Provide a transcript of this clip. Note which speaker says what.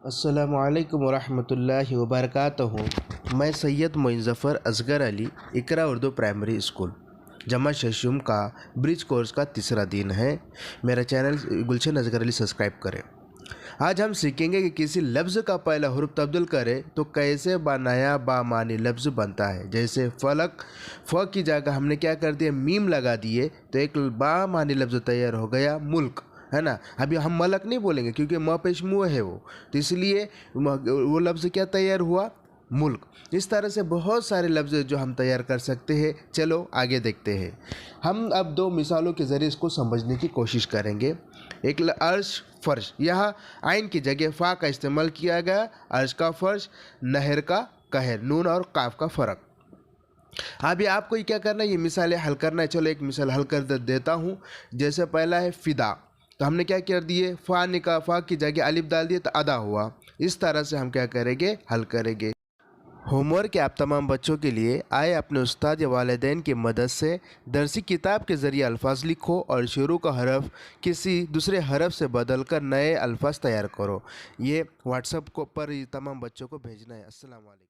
Speaker 1: अस्सलामुअलैकुम वरहमतुल्लाहि वबरकातुहू। मैं सैयद मोइन ज़फ़र असगर अली इकरा उर्दू प्राइमरी स्कूल जमा शशुम का ब्रिज कोर्स का तीसरा दिन है। मेरा चैनल गुलशन असगर अली सब्सक्राइब करें। आज हम सीखेंगे कि किसी लफ्ज़ का पहला हुर्फ तब्दील करें तो कैसे नया बामानी लफ्ज़ बनता है। जैसे फलक, फ की जगह हमने क्या कर दिया, मीम लगा दिए तो एक बामानी लफ्ज़ तैयार हो गया, मुल्क, है ना। अभी हम मलक नहीं बोलेंगे क्योंकि म पेश मुँह है वो, तो इसलिए वो लफ्ज़ क्या तैयार हुआ, मुल्क। इस तरह से बहुत सारे लफ्ज़ जो हम तैयार कर सकते हैं। चलो आगे देखते हैं। हम अब दो मिसालों के ज़रिए इसको समझने की कोशिश करेंगे। एक अर्श, फ़र्श, यहाँ आइन की जगह फ़ा का इस्तेमाल किया गया। अर्श का फ़र्श, नहर का कहर, नून और काफ का फ़र्क। अभी आपको क्या करना है, ये मिसालें हल करना है। चलो एक मिसाल हल कर देता हूँ। जैसे पहला है फ़िदा, तो हमने क्या कर दिए, फ़ा की जगह अलिफ डाल दिए तो अदा हुआ। इस तरह से हम क्या करेंगे, हल करेंगे। होमवर्क के आप तमाम बच्चों के लिए आए अपने उस्ताद या वालिदैन की मदद से दरसी किताब के ज़रिए अल्फाज लिखो और शुरू का हरफ किसी दूसरे हरफ से बदल कर नए अल्फाज तैयार करो। ये व्हाट्सएप को पर तमाम बच्चों को भेजना है। अस्सलाम वालेकुम।